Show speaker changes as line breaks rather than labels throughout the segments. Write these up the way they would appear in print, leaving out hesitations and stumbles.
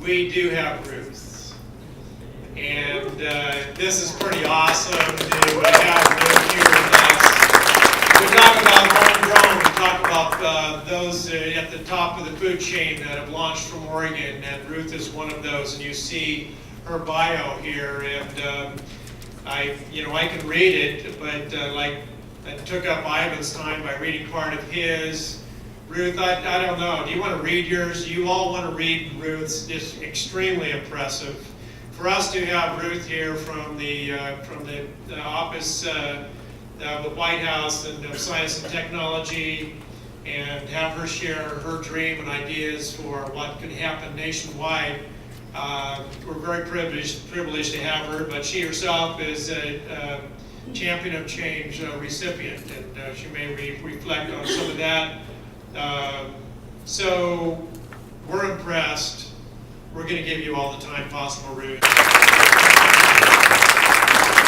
we do have Ruthe. And this is pretty awesome to have Ruthe here with us. We talk about homegrown, we talk about those at the top of the food chain that have launched from Oregon, and Ruthe is one of those, and you see her bio here, and I can read it, but I took up Ivan's time by reading part of his. Ruthe, I don't know. Do you want to read yours? You all want to read Ruth's? It's extremely impressive. For us to have Ruthe here from the office of the White House and of Science and Technology, and have her share her dream and ideas for what could happen nationwide. We're very privileged to have her, but she herself is a Champion of Change recipient, and she may reflect on some of that. So we're impressed. We're going to give you all the time possible, Ruthe.
Is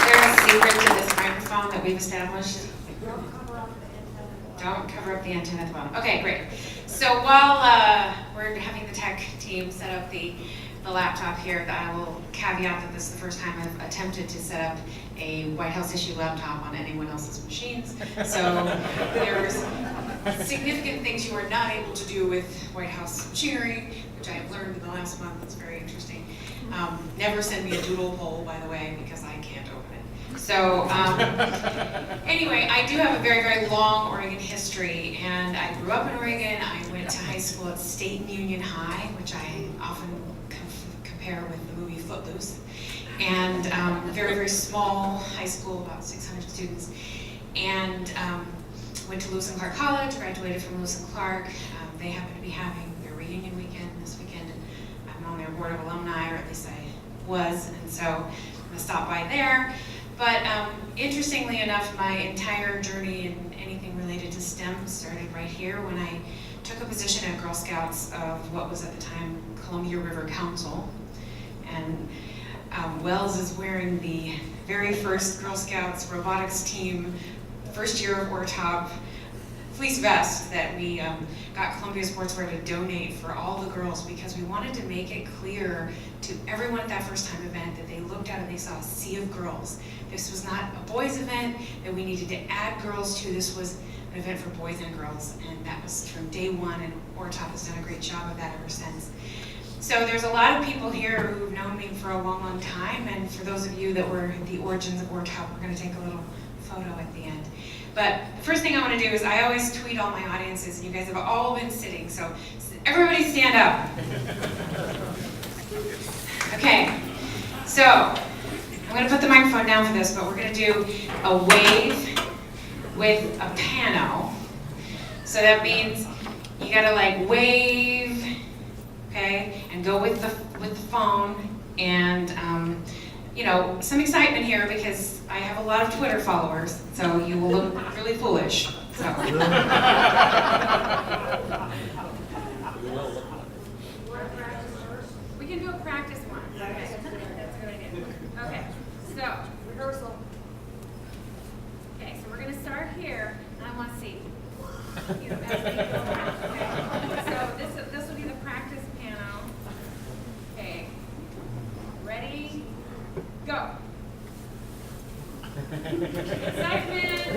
there a secret to this microphone that we've established? Don't cover up the antenna at the bottom. Okay, great. So while we're having the tech team set up the laptop here, I will caveat that this is the first time I've attempted to set up a White House issue laptop on anyone else's machines. So there's significant things you are not able to do with White House machinery, which I have learned in the last month. It's very interesting. Never send me a doodle poll, by the way, because I can't open it. So anyway, I do have a very, very long Oregon history, and I grew up in Oregon. I went to high school at State and Union High, which I often compare with the movie Footloose, and very, very small high school, about 600 students, and went to Lewis and Clark College, graduated from Lewis and Clark. They happen to be having their reunion weekend this weekend, and I'm on their board of alumni, or at least I was, and so I'm going to stop by there. But interestingly enough, my entire journey in anything related to STEM started right here when I took a position at Girl Scouts of what was at the time Columbia River Council. And Wells is wearing the very first Girl Scouts robotics team, first year of ORTOP fleece vest that we got Columbia Sportswear to donate for all the girls, because we wanted to make it clear to everyone at that first time event that they looked out and they saw a sea of girls. This was not a boys event that we needed to add girls to. This was an event for boys and girls, and that was from day one, and ORTOP has done a great job of that ever since. So there's a lot of people here who've known me for a long, long time, and for those of you that were the origins of ORTOP, we're going to take a little photo at the end. But the first thing I want to do is I always tweet all my audiences, and you guys have all been sitting, so everybody stand up. Okay, so I'm going to put the microphone down for this, but we're going to do a wave with a pano. So that means you got to like wave, okay, and go with the phone, and you know, some excitement here because I have a lot of Twitter followers, so you will look really foolish. So. We can do a practice one. Okay, that's a good idea. Okay, so rehearsal. Okay, so we're going to start here, and I want to see. You know, okay. So this will be the practice piano. Okay, ready? Go. Excitement! Okay,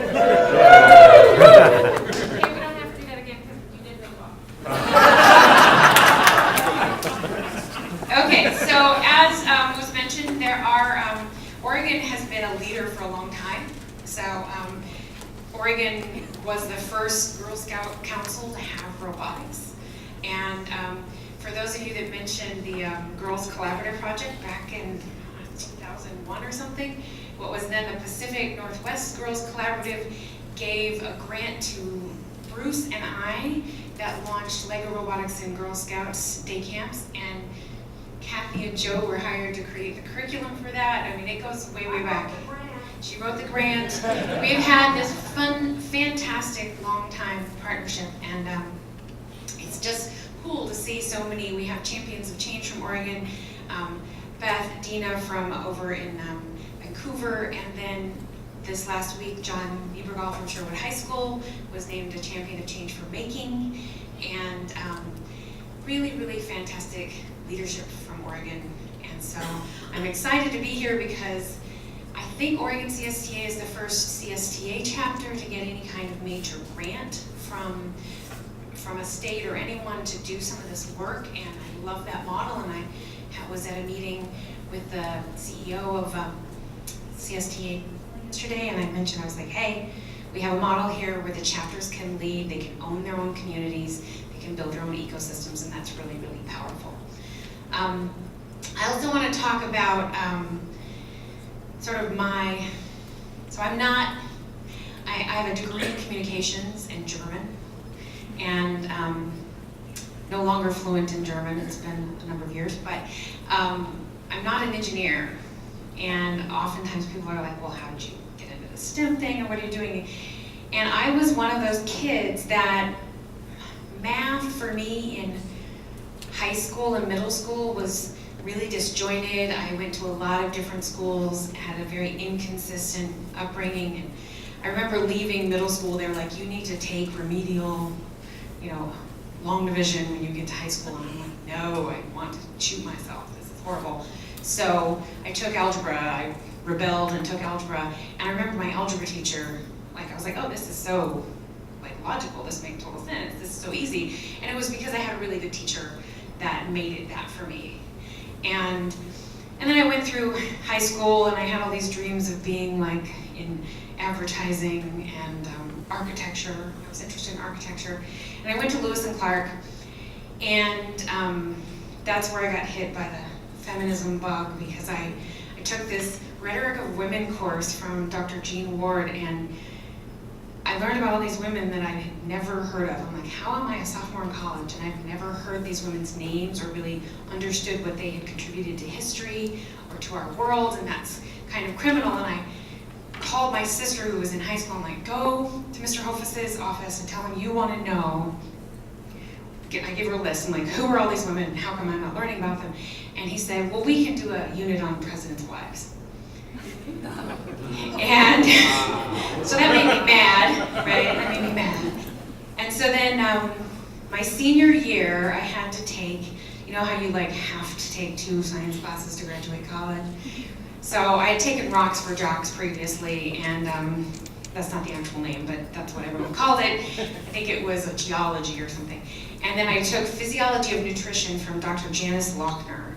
we don't have to do that again because you did really well. Okay, so as was mentioned, there are, Oregon has been a leader for a long time. So Oregon was the first Girl Scout Council to have robotics. And for those of you that mentioned the Girls Collaborative Project back in 2001 or something, what was then the Pacific Northwest Girls Collaborative gave a grant to Bruce and I that launched Lego Robotics in Girl Scouts day camps, and Kathy and Joe were hired to create the curriculum for that. I mean, it goes way, way back. She wrote the grant. We've had this fun, fantastic, long-time partnership, and it's just cool to see so many. We have champions of change from Oregon, Beth, Dina from over in Vancouver, and then this last week, John Ebergall from Sherwood High School was named a champion of change for making, and really, really fantastic leadership from Oregon. And so I'm excited to be here because I think Oregon CSTA is the first CSTA chapter to get any kind of major grant from a state or anyone to do some of this work, and I love that model. And I was at a meeting with the CEO of CSTA yesterday, and I mentioned, I was like, hey, we have a model here where the chapters can lead, they can own their own communities, they can build their own ecosystems, and that's really, really powerful. I also want to talk about sort of so I have a degree in communications in German, and no longer fluent in German, it's been a number of years, but I'm not an engineer, and oftentimes people are like, well, how did you get into the STEM thing, or what are you doing? And I was one of those kids that math for me in high school and middle school was really disjointed. I went to a lot of different schools, had a very inconsistent upbringing, and I remember leaving middle school, they were like, you need to take remedial, long division when you get to high school, and I'm like, no, I want to shoot myself, this is horrible. So I took algebra, I rebelled and took algebra, and I remember my algebra teacher, I was like, oh, this is so logical, this makes total sense, this is so easy. And it was because I had a really good teacher that made it that for me. And then I went through high school, and I had all these dreams of being in advertising and architecture. I was interested in architecture. And I went to Lewis and Clark, and that's where I got hit by the feminism bug, because I took this Rhetoric of Women course from Dr. Jean Ward, and I learned about all these women that I had never heard of. I'm like, how am I a sophomore in college and I've never heard these women's names or really understood what they had contributed to history or to our world, and that's kind of criminal. And I called my sister who was in high school. I'm like, go to Mr. Hoffa's office and tell him you want to know. I gave her a list. I'm like, who are all these women? How come I'm not learning about them? And he said, well, we can do a unit on presidents' wives. And so that made me mad, right? That made me mad. And so then my senior year, I had to take, how you have to take 2 science classes to graduate college. So I had taken Rocks for Jocks previously, and that's not the actual name, but that's what everyone called it. I think it was a geology or something. And then I took Physiology of Nutrition from Dr. Janice Lochner.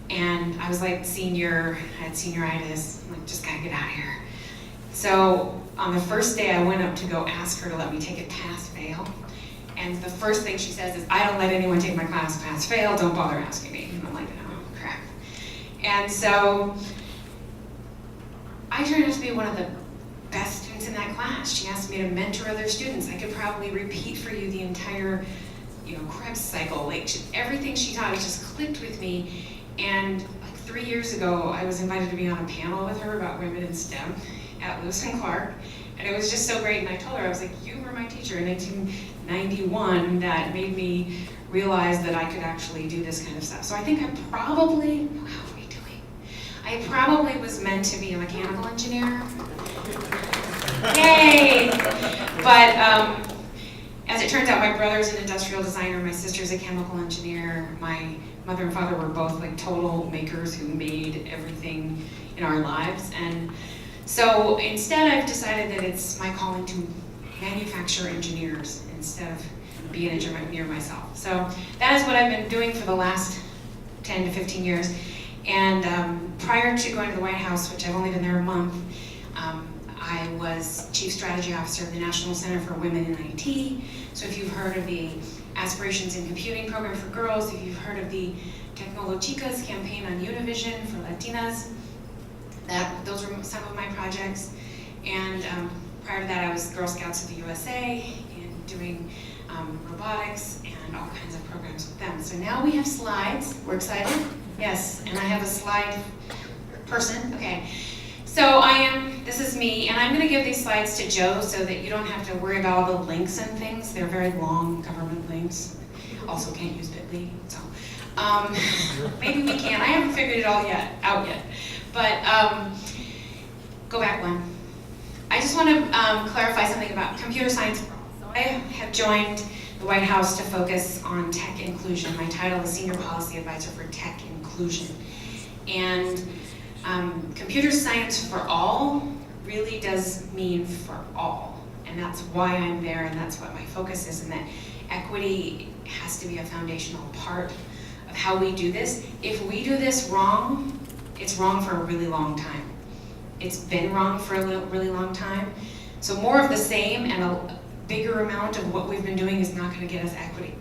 And I was senior, I had senioritis. I'm like, just gotta get out of here. So on the first day, I went up to go ask her to let me take it pass-fail. And the first thing she says is, I don't let anyone take my class pass-fail, don't bother asking me. And I'm like, oh, crap. And so I turned out to be one of the best students in that class. She asked me to mentor other students. I could probably repeat for you the entire, Krebs cycle. Everything she taught, it just clicked with me. And 3 years ago, I was invited to be on a panel with her about women in STEM at Lewis and Clark. And it was just so great. And I told her, I was like, you were my teacher in 1991 that made me realize that I could actually do this kind of stuff. So I think how are we doing? I probably was meant to be a mechanical engineer. Yay! But as it turns out, my brother's an industrial designer, my sister's a chemical engineer, my mother and father were both total makers who made everything in our lives. And so instead I've decided that it's my calling to manufacture engineers instead of be an engineer myself. So that is what I've been doing for the last 10 to 15 years. And prior to going to the White House, which I've only been there a month, I was Chief Strategy Officer of the National Center for Women in IT. So if you've heard of the Aspirations in Computing program for girls, if you've heard of the Tecnolochicas campaign on Univision for Latinas, those were some of my projects. And prior to that, I was Girl Scouts of the USA and doing robotics and all kinds of programs with them. So now we have slides. We're excited? Yes, and I have a slide person. Okay. So this is me, and I'm going to give these slides to Joe so that you don't have to worry about all the links and things. They're very long government links. Also can't use Bitly, so maybe we can. I haven't figured it all out yet. But go back one. I just want to clarify something about computer science for all. So I have joined the the White House to focus on tech inclusion. My title is Senior Policy Advisor for Tech Inclusion. And computer science for all really does mean for all. And that's why I'm there, and that's what my focus is, and that equity has to be a foundational part of how we do this. If we do this wrong, it's wrong for a really long time. It's been wrong for a really long time. So more of the same and a bigger amount of what we've been doing is not going to get us equity.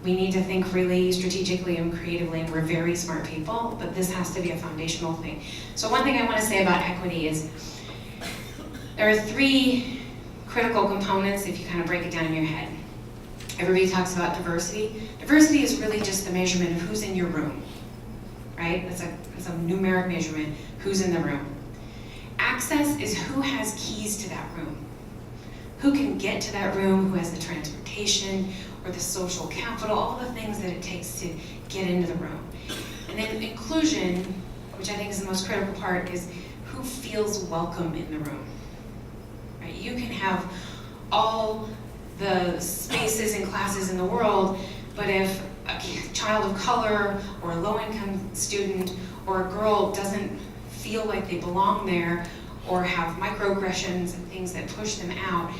We need to think really strategically and creatively, and we're very smart people, but this has to be a foundational thing. So one thing I want to say about equity is there are 3 critical components if you kind of break it down in your head. Everybody talks about diversity. Diversity is really just the measurement of who's in your room, right? It's a numeric measurement, who's in the room. Access is who has keys to that room. Who can get to that room, who has the transportation or the social capital, all the things that it takes to get into the room. And then inclusion, which I think is the most critical part, is who feels welcome in the room. Right? You can have all the spaces and classes in the world, but if a child of color or a low-income student or a girl doesn't feel like they belong there or have microaggressions and things that push them out,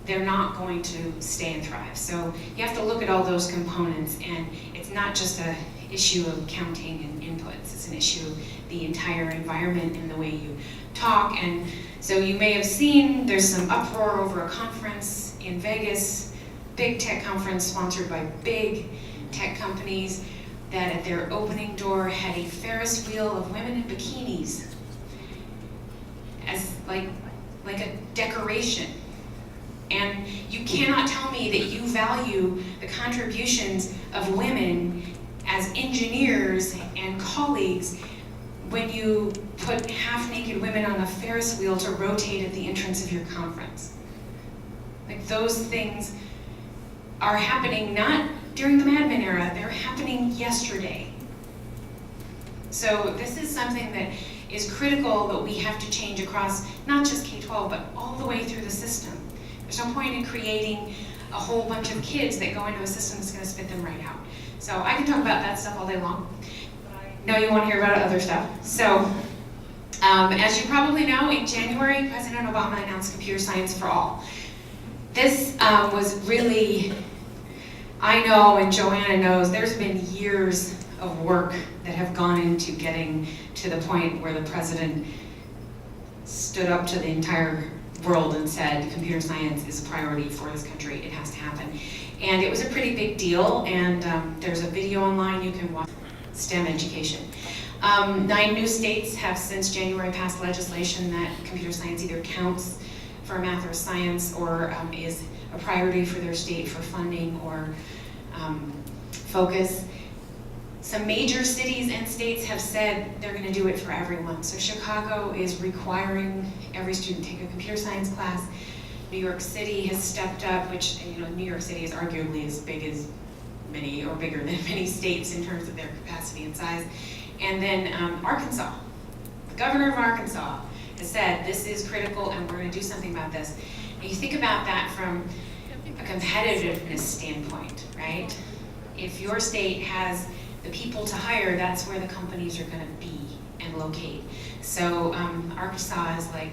they're not going to stay and thrive. So you have to look at all those components, and it's not just an issue of counting and inputs, it's an issue of the entire environment and the way you talk. And so you may have seen there's some uproar over a conference in Vegas, big tech conference sponsored by big tech companies, that at their opening door had a Ferris wheel of women in bikinis as like a decoration. And you cannot tell me that you value the contributions of women as engineers and colleagues when you put half-naked women on a Ferris wheel to rotate at the entrance of your conference. Like, those things are happening not during the Mad Men era, they're happening yesterday. So this is something that is critical that we have to change across not just K-12, but all the way through the system. There's no point in creating a whole bunch of kids that go into a system that's going to spit them right out. So I can talk about that stuff all day long, but I know you want to hear about other stuff. So as you probably know, in January, President Obama announced Computer Science for All. This was really, I know, and Joanna knows, there's been years of work that have gone into getting to the point where the president stood up to the entire world and said, computer science is a priority for this country, it has to happen. And it was a pretty big deal, and there's a video online you can watch, STEM education. 9 new states have since January passed legislation that computer science either counts for math or science, or is a priority for their state for funding or focus. Some major cities and states have said they're going to do it for everyone. So Chicago is requiring every student to take a computer science class. New York City has stepped up, which, you know, New York City is arguably as big as many, or bigger than many states in terms of their capacity and size. And then Arkansas, the governor of Arkansas has said this is critical and we're going to do something about this. And you think about that from a competitiveness standpoint, right? If your state has the people to hire, that's where the companies are going to be and locate. So Arkansas is like,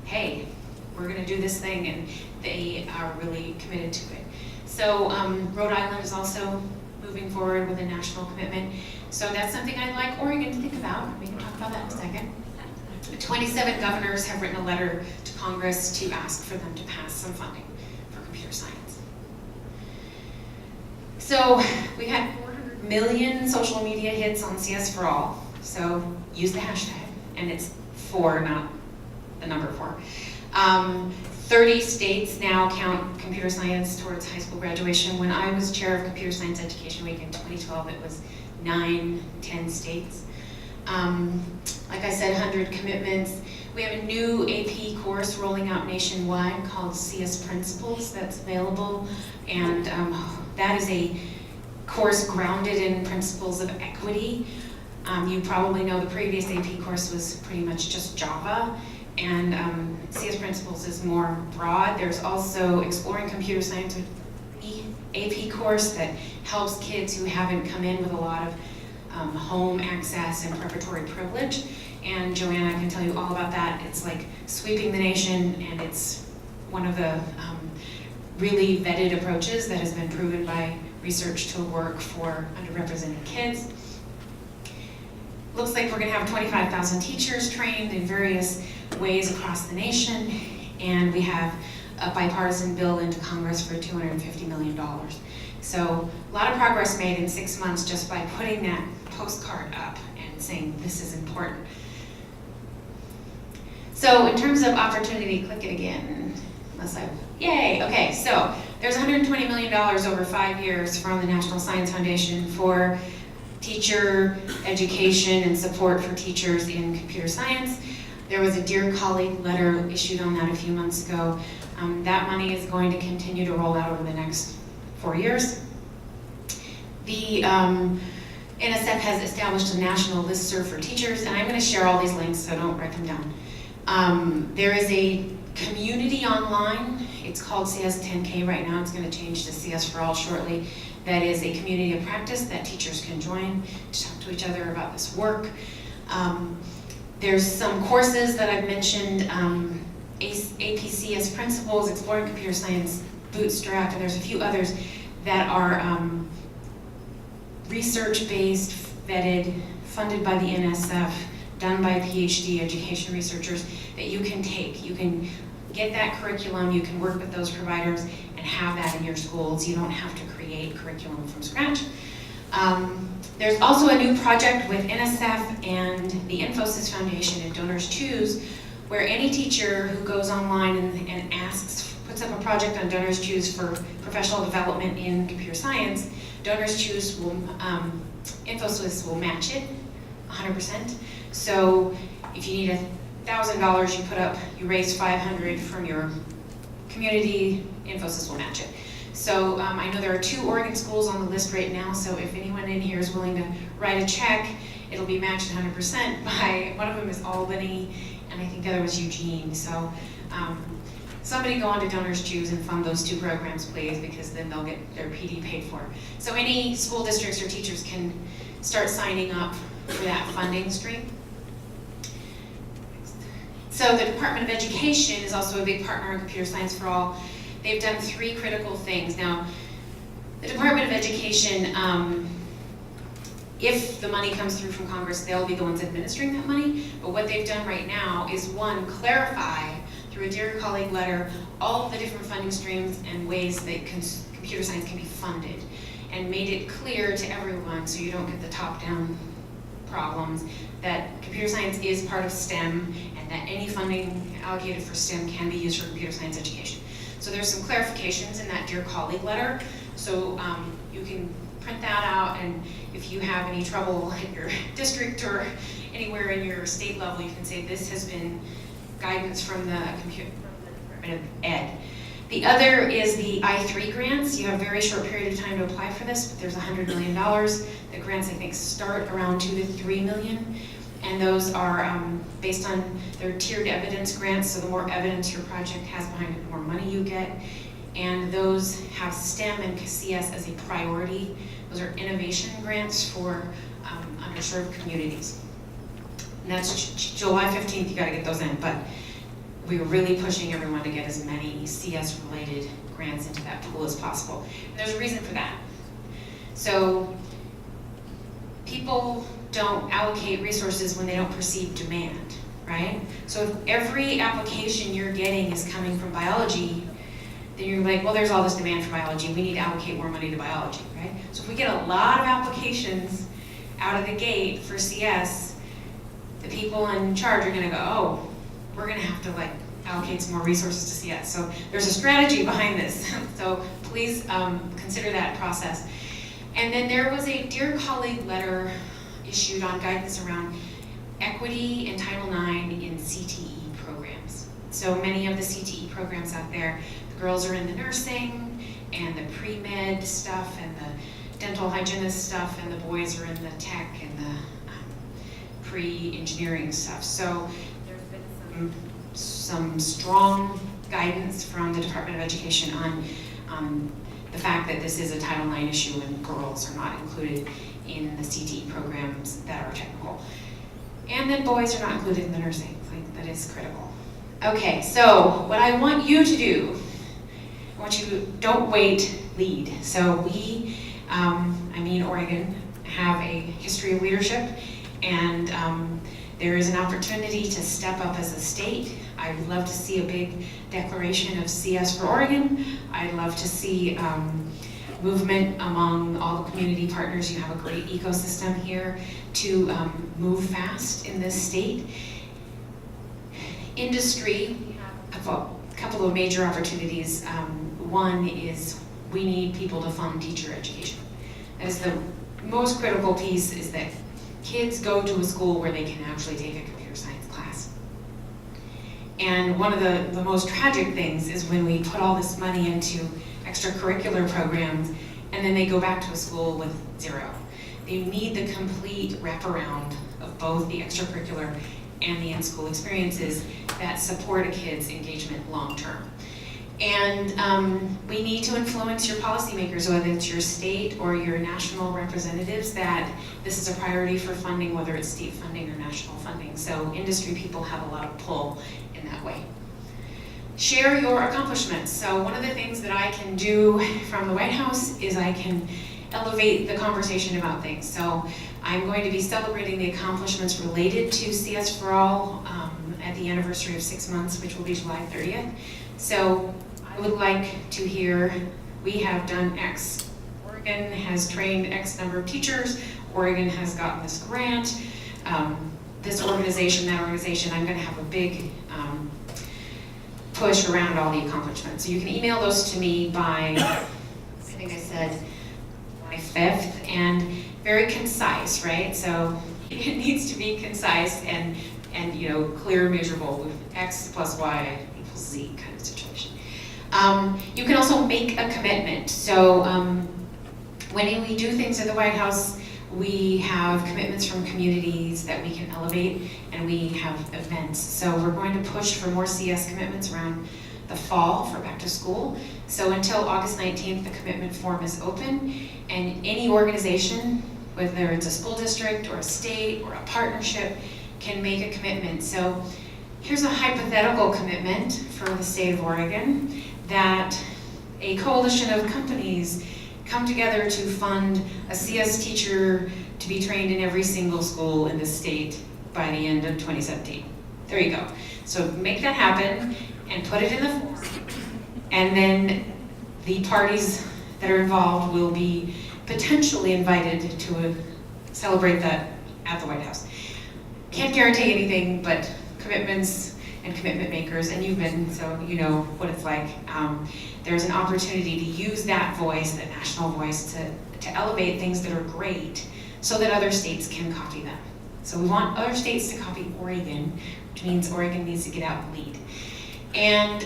hey, we're going to do this thing, and they are really committed to it. So Rhode Island is also moving forward with a national commitment. So that's something I'd like Oregon to think about. We can talk about that in a second. 27 governors have written a letter to Congress to ask for them to pass some funding for computer science. So we had 400 million social media hits on CS for All. So use the hashtag, and it's 4, not the number 4. 30 states now count computer science towards high school graduation. When I was chair of Computer Science Education Week in 2012, it was 9, 10 states. Like I said, 100 commitments. We have a new AP course rolling out nationwide called CS Principles that's available, and that is a course grounded in principles of equity. You probably know the previous AP course was pretty much just Java, and CS Principles is more broad. There's also Exploring Computer Science with AP course that helps kids who haven't come in with a lot of home access and preparatory privilege. And Joanna can tell you all about that. It's like sweeping the nation, and it's one of the really vetted approaches that has been proven by research to work for underrepresented kids. Looks like we're going to have 25,000 teachers trained in various ways across the nation, and we have a bipartisan bill into Congress for $250 million. So a lot of progress made in 6 months just by putting that postcard up and saying this is important. So in terms of opportunity, click it again, unless yay, okay, so there's $120 million over 5 years from the National Science Foundation for teacher education and support for teachers in computer science. There was a Dear Colleague letter issued on that a few months ago. That money is going to continue to roll out over the next 4 years. The NSF has established a national listserv for teachers, and I'm going to share all these links, so don't write them down. There is a community online. It's called CS10K right now. It's going to change to CS for All shortly. That is a community of practice that teachers can join to talk to each other about this work. There's some courses that I've mentioned, APCS Principles, Exploring Computer Science, Bootstrap, and there's a few others that are research-based, vetted, funded by the NSF, done by PhD education researchers that you can take. You can get that curriculum, you can work with those providers and have that in your schools. You don't have to create curriculum from scratch. There's also a new project with NSF and the Infosys Foundation and Donors Choose, where any teacher who goes online and puts up a project on Donors Choose for professional development in computer science, Donors Choose will, Infosys will match it 100%. So if you need $1,000, you raise $500 from your community, Infosys will match it. So I know there are 2 Oregon schools on the list right now, so if anyone in here is willing to write a check, it'll be matched 100% by, one of them is Albany, and I think the other was Eugene. So somebody go on to Donors Choose and fund those 2 programs, please, because then they'll get their PD paid for. So any school districts or teachers can start signing up for that funding stream. So the Department of Education is also a big partner in Computer Science for All. They've done 3 critical things. Now, the Department of Education, if the money comes through from Congress, they'll be the ones administering that money. But what they've done right now is, 1, clarify through a Dear Colleague letter all of the different funding streams and ways that computer science can be funded, and made it clear to everyone so you don't get the top-down problems that computer science is part of STEM and that any funding allocated for STEM can be used for computer science education. So there's some clarifications in that Dear Colleague letter. So you can print that out, and if you have any trouble at your district or anywhere in your state level, you can say this has been guidance from the Department of Ed. The other is the I3 grants. You have a very short period of time to apply for this, but there's $100 million. The grants, I think, start around $2 to $3 million. And those are based on their tiered evidence grants, so the more evidence your project has behind it, the more money you get. And those have STEM and CS as a priority. Those are innovation grants for underserved communities. And that's July 15th, you gotta get those in, but we're really pushing everyone to get as many CS-related grants into that pool as possible. And there's a reason for that. So people don't allocate resources when they don't perceive demand, right? So if every application you're getting is coming from biology, then you're like, well, there's all this demand for biology. We need to allocate more money to biology, right? So if we get a lot of applications out of the gate for CS, the people in charge are gonna go, oh, we're gonna have to allocate some more resources to CS. So there's a strategy behind this. So please consider that process. And then there was a Dear Colleague letter issued on guidance around equity and Title IX in CTE programs. So many of the CTE programs out there, the girls are in the nursing and the pre-med stuff and the dental hygienist stuff, and the boys are in the tech and the pre-engineering stuff. So there's been some strong guidance from the Department of Education on the fact that this is a Title IX issue and girls are not included in the CTE programs that are technical. And then boys are not included in the nursing. Like, that is critical. Okay, so what I want you to do, I want you to don't wait, lead. So we, Oregon, have a history of leadership, and there is an opportunity to step up as a state. I'd love to see a big declaration of CS for Oregon. I'd love to see movement among all the community partners. You have a great ecosystem here to move fast in this state. Industry, we have a couple of major opportunities. One is we need people to fund teacher education. That is the most critical piece, is that kids go to a school where they can actually take a computer science class. And one of the most tragic things is when we put all this money into extracurricular programs and then they go back to a school with zero. They need the complete wraparound of both the extracurricular and the in-school experiences that support a kid's engagement long-term. And we need to influence your policymakers, whether it's your state or your national representatives, that this is a priority for funding, whether it's state funding or national funding. So industry people have a lot of pull in that way. Share your accomplishments. So one of the things that I can do from the White House is I can elevate the conversation about things. So I'm going to be celebrating the accomplishments related to CS for All at the anniversary of 6 months, which will be July 30th. So I would like to hear, we have done X. Oregon has trained X number of teachers. Oregon has gotten this grant. This organization, that organization, I'm going to have a big push around all the accomplishments. So you can email those to me by, I think I said, July 5th, and very concise, right? So it needs to be concise and clear, measurable, with X plus Y equals Z kind of situation. You can also make a commitment. So when we do things at the White House, we have commitments from communities that we can elevate, and we have events. So we're going to push for more CS commitments around the fall for back to school. So until August 19th, the commitment form is open, and any organization, whether it's a school district or a state or a partnership, can make a commitment. So here's a hypothetical commitment for the state of Oregon, that a coalition of companies come together to fund a CS teacher to be trained in every single school in the state by the end of 2017. There you go. So make that happen and put it in the form. And then the parties that are involved will be potentially invited to celebrate that at the White House. Can't guarantee anything, but commitments and commitment makers, and you've been, so you know what it's like. There's an opportunity to use that voice, that national voice, to elevate things that are great so that other states can copy them. So we want other states to copy Oregon, which means Oregon needs to get out and lead. And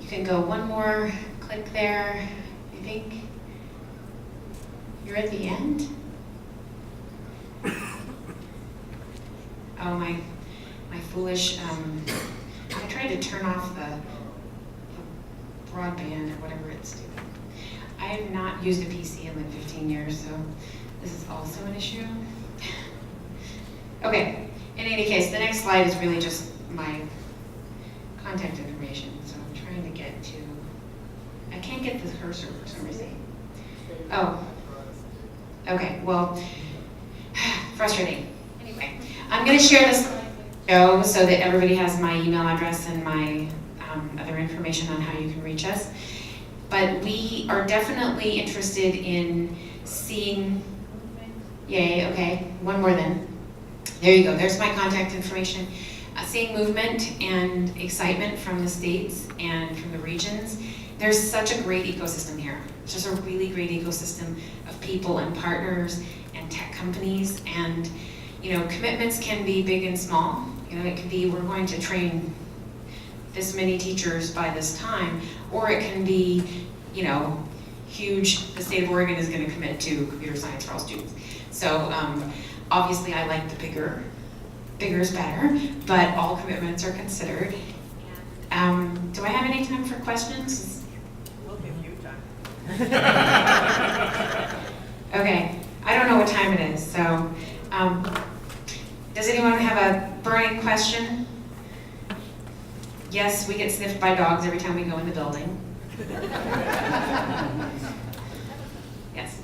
you can go one more click there. I think you're at the end. Oh, my foolish, I tried to turn off the broadband or whatever it's doing. I have not used a PC in like 15 years, so this is also an issue. Okay, in any case, the next slide is really just my contact information. So I'm trying to get to, I can't get the cursor for some reason. Oh, okay, well, frustrating. Anyway, I'm gonna share this show so that everybody has my email address and my other information on how you can reach us. But we are definitely interested in seeing, yay, okay, one more then. There you go, there's my contact information. Seeing movement and excitement from the states and from the regions. There's such a great ecosystem here. It's just a really great ecosystem of people and partners and tech companies, and commitments can be big and small. It could be, we're going to train this many teachers by this time, or it can be, huge, the state of Oregon is going to commit to computer science for all students. So obviously I like the bigger is better, but all commitments are considered. Do I have any time for questions?
We'll give you time.
Okay, I don't know what time it is, so, does anyone have a burning question? Yes, we get sniffed by dogs every time we go in the building. Yes.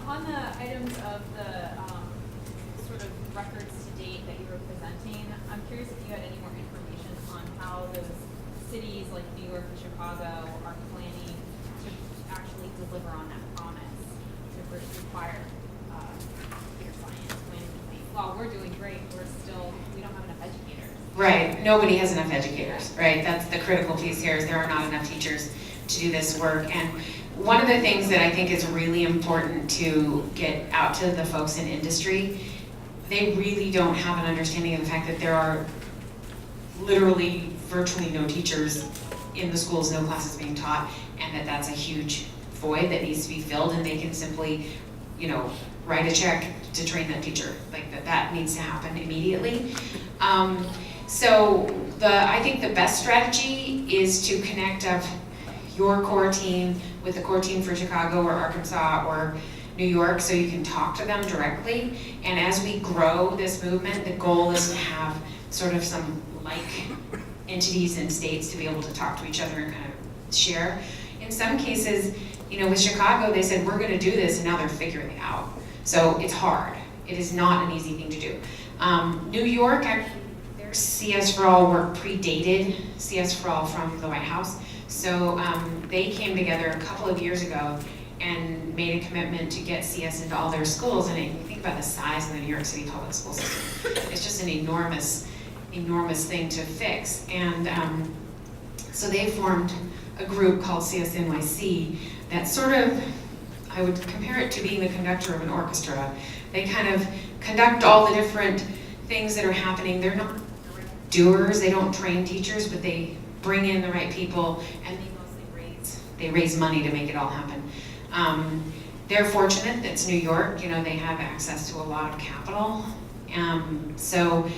On the items of the sort of records to date that you were presenting, I'm curious if you had any more information on how those cities like New York and Chicago are planning to actually deliver on that promise to require computer science when while we're doing great, we don't have enough educators.
Right, nobody has enough educators, right? That's the critical piece here, is there are not enough teachers to do this work. And one of the things that I think is really important to get out to the folks in industry, they really don't have an understanding of the fact that there are literally virtually no teachers in the schools, no classes being taught, and that that's a huge void that needs to be filled, and they can simply, you know, write a check to train that teacher. Like that needs to happen immediately. So I think the best strategy is to connect up your core team with the core team for Chicago or Arkansas or New York, so you can talk to them directly. And as we grow this movement, the goal is to have sort of some like entities and states to be able to talk to each other and kind of share. In some cases, you know, with Chicago, they said, we're gonna do this, and now they're figuring it out. So it's hard. It is not an easy thing to do. New York, their CS for All work predated CS for All from the White House. So they came together a couple of years ago and made a commitment to get CS into all their schools. And if you think about the size of the New York City public school system, it's just an enormous thing to fix. And so they formed a group called CS NYC that sort of, I would compare it to being the conductor of an orchestra. They kind of conduct all the different things that are happening. They're not doers, they don't train teachers, but they bring in the right people, and they mostly raise money to make it all happen. They're fortunate, it's New York, you know, they have access to a lot of capital. So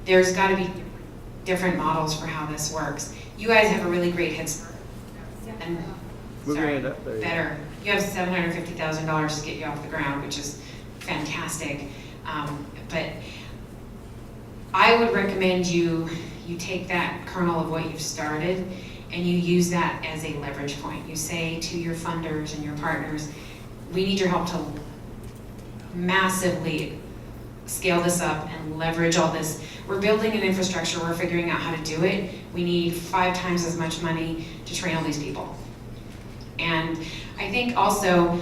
there's gotta be different models for how this works. You guys have a really great head start. And, sorry, better. You have $750,000 to get you off the ground, which is fantastic. But I would recommend you take that kernel of what you've started and you use that as a leverage point. You say to your funders and your partners, we need your help to massively scale this up and leverage all this. We're building an infrastructure, we're figuring out how to do it. We need 5 times as much money to train all these people. And I think also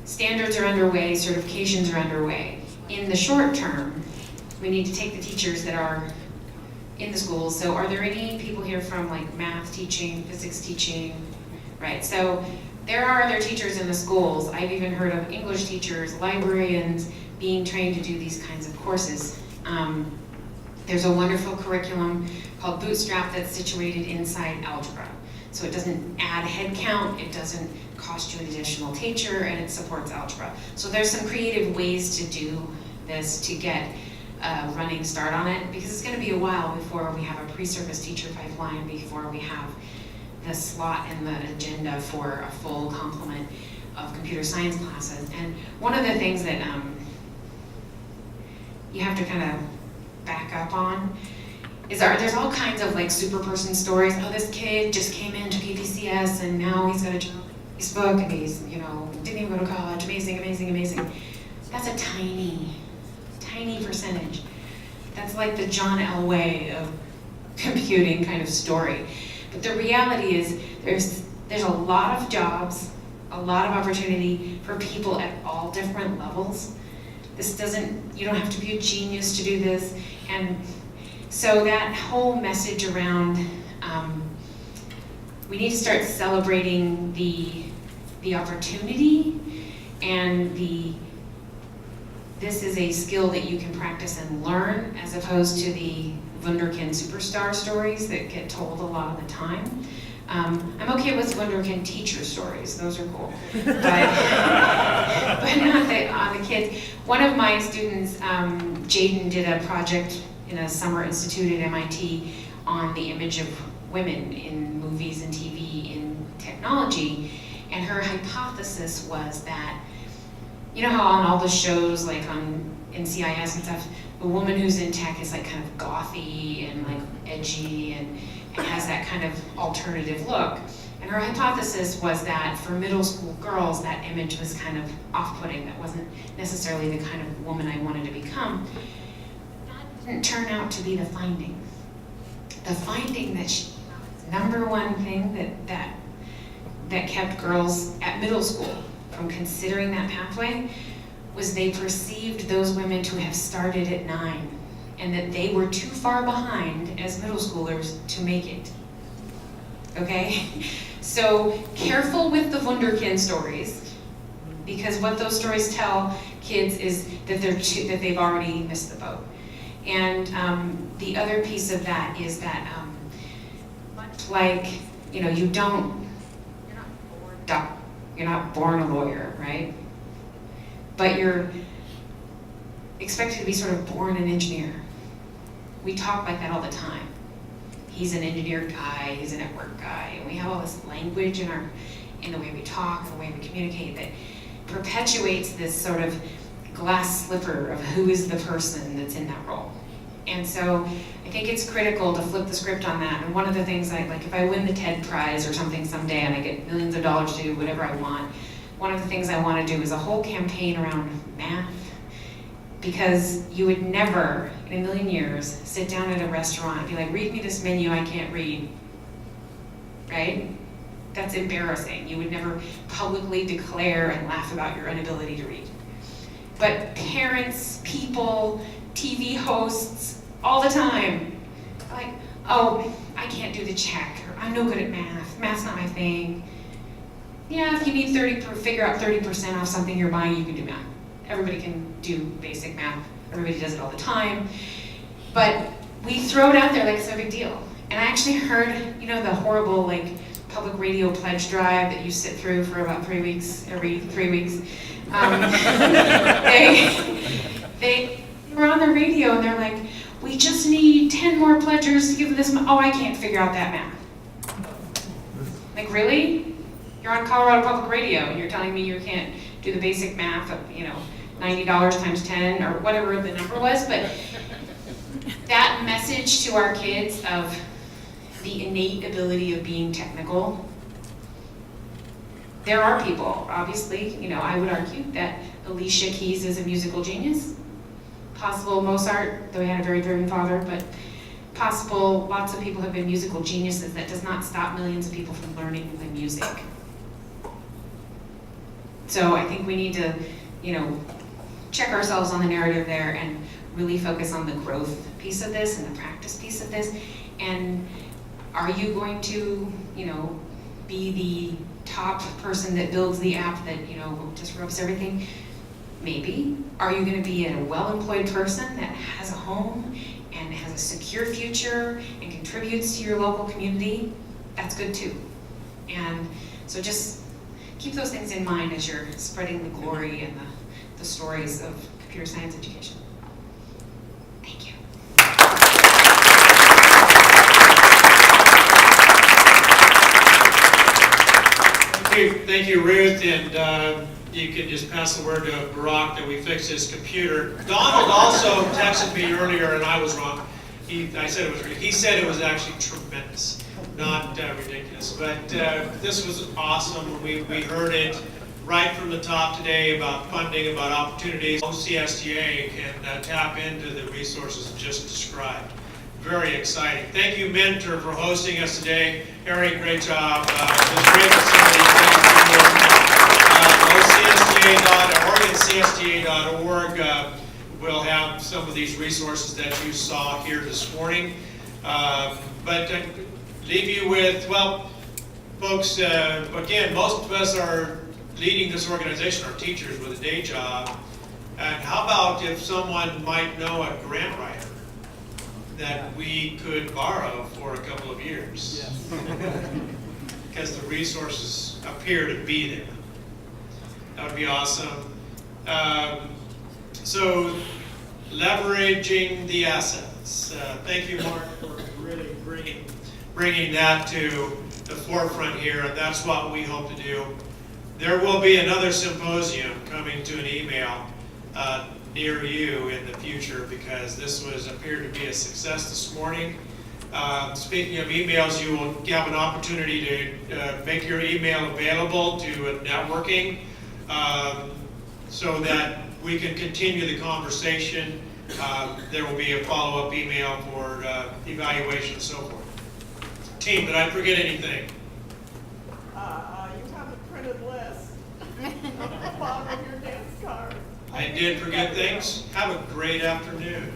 standards are underway, certifications are underway. In the short term, we need to take the teachers that are in the schools. So are there any people here from like math teaching, physics teaching, right? So there are other teachers in the schools. I've even heard of English teachers, librarians being trained to do these kinds of courses. There's a wonderful curriculum called Bootstrap that's situated inside algebra. So it doesn't add head count, it doesn't cost you an additional teacher, and it supports algebra. So there's some creative ways to do this to get a running start on it, because it's going to be a while before we have a pre-service teacher pipeline, before we have the slot in the agenda for a full complement of computer science classes. And one of the things that you have to kind of back up on is there's all kinds of like super person stories. Oh, this kid just came in, took APCS, and now he's got a job on Facebook, and he's, you know, didn't even go to college. Amazing, amazing, amazing. That's a tiny percentage. That's like the John Elway of computing kind of story. But the reality is there's a lot of jobs, a lot of opportunity for people at all different levels. You don't have to be a genius to do this. And so that whole message around, we need to start celebrating the opportunity and this is a skill that you can practice and learn, as opposed to the wunderkind superstar stories that get told a lot of the time. I'm okay with wunderkind teacher stories, those are cool. But not on the kids. One of my students, Jaden, did a project in a summer institute at MIT on the image of women in movies and TV in technology. And her hypothesis was that, you know how on all the shows, like on NCIS and stuff, a woman who's in tech is like kind of gothy and like edgy and has that kind of alternative look. And her hypothesis was that for middle school girls, that image was kind of off-putting. That wasn't necessarily the kind of woman I wanted to become. That didn't turn out to be the finding. The finding that number one thing that kept girls at middle school from considering that pathway was they perceived those women to have started at 9 and that they were too far behind as middle schoolers to make it. Okay? So careful with the Wunderkind stories, because what those stories tell kids is that that they've already missed the boat. And the other piece of that is that much like, you know, you're not born a lawyer, right? But you're expected to be sort of born an engineer. We talk like that all the time. He's an engineer guy, he's a network guy, and we have all this language in the way we talk, the way we communicate that perpetuates this sort of glass slipper of who is the person that's in that role. And so I think it's critical to flip the script on that. And one of the things if I win the TED Prize or something someday and I get millions of dollars to do whatever I want, one of the things I want to do is a whole campaign around math. Because you would never, in a million years, sit down at a restaurant and be like, read me this menu, I can't read. Right? That's embarrassing. You would never publicly declare and laugh about your inability to read. But parents, people, TV hosts, all the time, like, oh, I can't do the check, or I'm no good at math, math's not my thing. Yeah, if you need figure out 30% off something you're buying, you can do math. Everybody can do basic math. Everybody does it all the time. But we throw it out there like it's no big deal. And I actually heard, you know, the horrible public radio pledge drive that you sit through for about 3 weeks, every 3 weeks. They were on the radio and they're like, we just need 10 more pledgers to give this, oh, I can't figure out that math. Like, really? You're on Colorado Public Radio and you're telling me you can't do the basic math of, you know, $90 times 10 or whatever the number was, but that message to our kids of the innate ability of being technical. There are people, obviously, you know, I would argue that Alicia Keys is a musical genius. Possible Mozart, though he had a very driven father, but possible lots of people have been musical geniuses. That does not stop millions of people from learning the music. So I think we need to, you know, check ourselves on the narrative there and really focus on the growth piece of this and the practice piece of this. And are you going to, you know, be the top person that builds the app that, you know, disrupts everything? Maybe. Are you going to be a well-employed person that has a home and has a secure future and contributes to your local community? That's good too. And so just keep those things in mind as you're spreading the glory and the stories of computer science education. Thank you.
Thank you, Ruth, and you can just pass the word to Barack that we fixed his computer. Donald also texted me earlier, and I was wrong. He said it was actually tremendous, not ridiculous. But this was awesome. We heard it right from the top today about funding, about opportunities. OCSTA can tap into the resources just described. Very exciting. Thank you, Mentor, for hosting us today. Harry, great job. It was great facility. OCSTA.org will have some of these resources that you saw here this morning. But leave you with, well, folks, again, most of us are leading this organization, our teachers, with a day job. And how about if someone might know a grant writer that we could borrow for a couple of years? Yes. Because the resources appear to be there. That would be awesome. So, leveraging the assets. Thank you, Mark, for really bringing that to the forefront here, and that's what we hope to do. There will be another symposium coming to an email near you in the future, because this was appeared to be a success this morning. Speaking of emails, you will have an opportunity to make your email available to networking so that we can continue the conversation. There will be a follow-up email for evaluation and so forth. Team, did I forget anything?
You have a printed list on the bottom of your dance card.
I did forget things. Have a great afternoon.